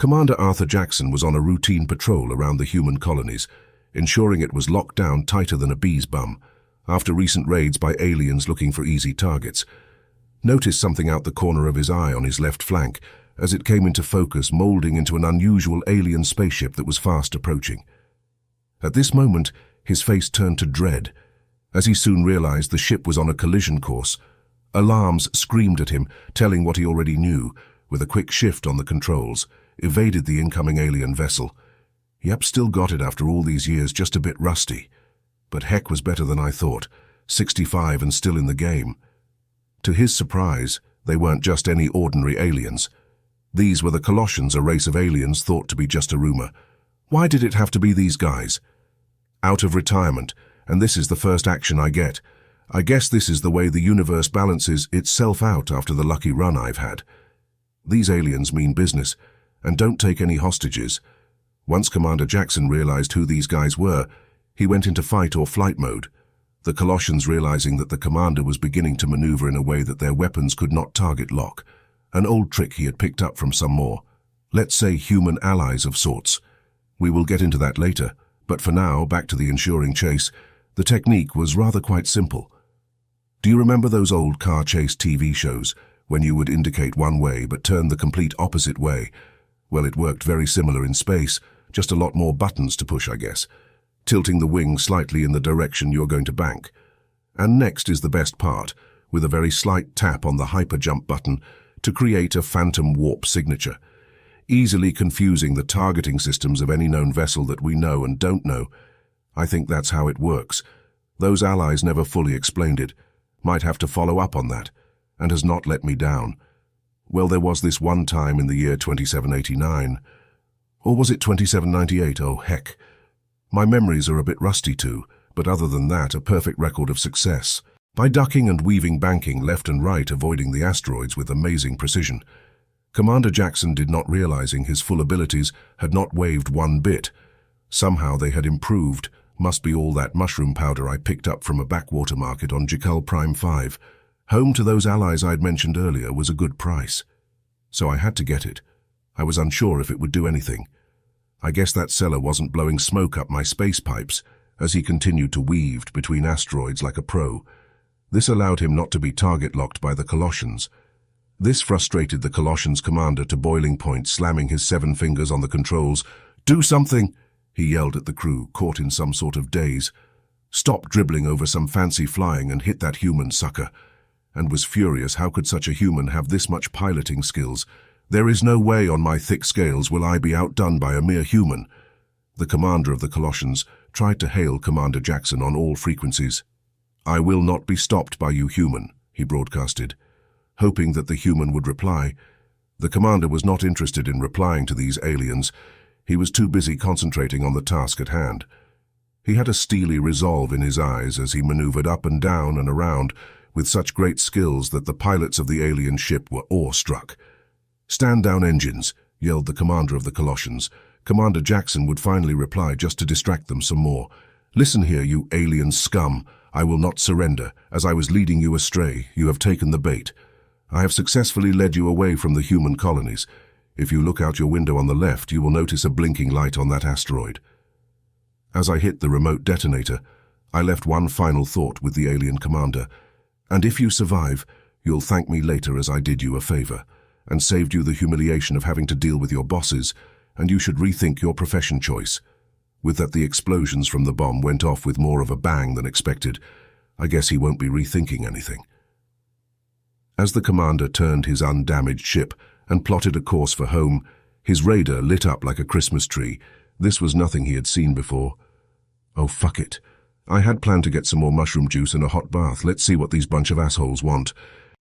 Commander Arthur Jackson was on a routine patrol around the human colonies, ensuring it was locked down tighter than a bee's bum, after recent raids by aliens looking for easy targets. Noticed something out the corner of his eye on his left flank as it came into focus, molding into an unusual alien spaceship that was fast approaching. At this moment, his face turned to dread, as he soon realized the ship was on a collision course. Alarms screamed at him, telling what he already knew. With a quick shift on the controls, evaded the incoming alien vessel. Yep, still got it after all these years, just a bit rusty. But heck, was better than I thought. 65 and still in the game. To his surprise, they weren't just any ordinary aliens. These were the Colossians, a race of aliens thought to be just a rumor. Why did it have to be these guys? Out of retirement, and this is the first action I get. I guess this is the way the universe balances itself out after the lucky run I've had. These aliens mean business, and don't take any hostages. Once Commander Jackson realized who these guys were, he went into fight or flight mode. The Colossians, realizing that the commander was beginning to maneuver in a way that their weapons could not target lock, an old trick he had picked up from some more, let's say, human allies of sorts. We will get into that later, but for now, back to the ensuring chase. The technique was rather quite simple. Do you remember those old car chase TV shows, when you would indicate one way but turn the complete opposite way? Well, it worked very similar in space, just a lot more buttons to push, I guess, tilting the wing slightly in the direction you're going to bank. And next is the best part, with a very slight tap on the hyperjump button to create a phantom warp signature, easily confusing the targeting systems of any known vessel that we know and don't know. I think that's how it works. Those allies never fully explained it. Might have to follow up on that, and has not let me down. Well, there was this one time in the year 2789. Or was it 2798? Oh, heck. My memories are a bit rusty too, but other than that, a perfect record of success. By ducking and weaving, banking left and right, avoiding the asteroids with amazing precision. Commander Jackson, did not realizing his full abilities, had not waved one bit. Somehow they had improved. Must be all that mushroom powder I picked up from a backwater market on Jakal Prime 5. Home to those allies I'd mentioned earlier was a good price. So I had to get it. I was unsure if it would do anything. I guess that seller wasn't blowing smoke up my space pipes as he continued to weave between asteroids like a pro. This allowed him not to be target-locked by the Colossians. This frustrated the Colossians' commander to boiling point, slamming his 7 fingers on the controls. "Do something!" he yelled at the crew, caught in some sort of daze. "Stop dribbling over some fancy flying and hit that human sucker." And was furious. How could such a human have this much piloting skills? There is no way on my thick scales will I be outdone by a mere human. The commander of the Colossians tried to hail Commander Jackson on all frequencies. "I will not be stopped by you, human," he broadcasted, hoping that the human would reply. The commander was not interested in replying to these aliens. He was too busy concentrating on the task at hand. He had a steely resolve in his eyes as he maneuvered up and down and around with such great skills that the pilots of the alien ship were awestruck. "Stand down, engines," yelled the commander of the Colossians. Commander Jackson would finally reply just to distract them some more. "Listen here, you alien scum. I will not surrender. As I was leading you astray, you have taken the bait. I have successfully led you away from the human colonies. If you look out your window on the left, you will notice a blinking light on that asteroid." As I hit the remote detonator, I left one final thought with the alien commander. "And if you survive, you'll thank me later, as I did you a favor, and saved you the humiliation of having to deal with your bosses, and you should rethink your profession choice." With that, the explosions from the bomb went off with more of a bang than expected. I guess he won't be rethinking anything. As the commander turned his undamaged ship and plotted a course for home, his radar lit up like a Christmas tree. This was nothing he had seen before. Oh, fuck it. I had planned to get some more mushroom juice and a hot bath. Let's see what these bunch of assholes want.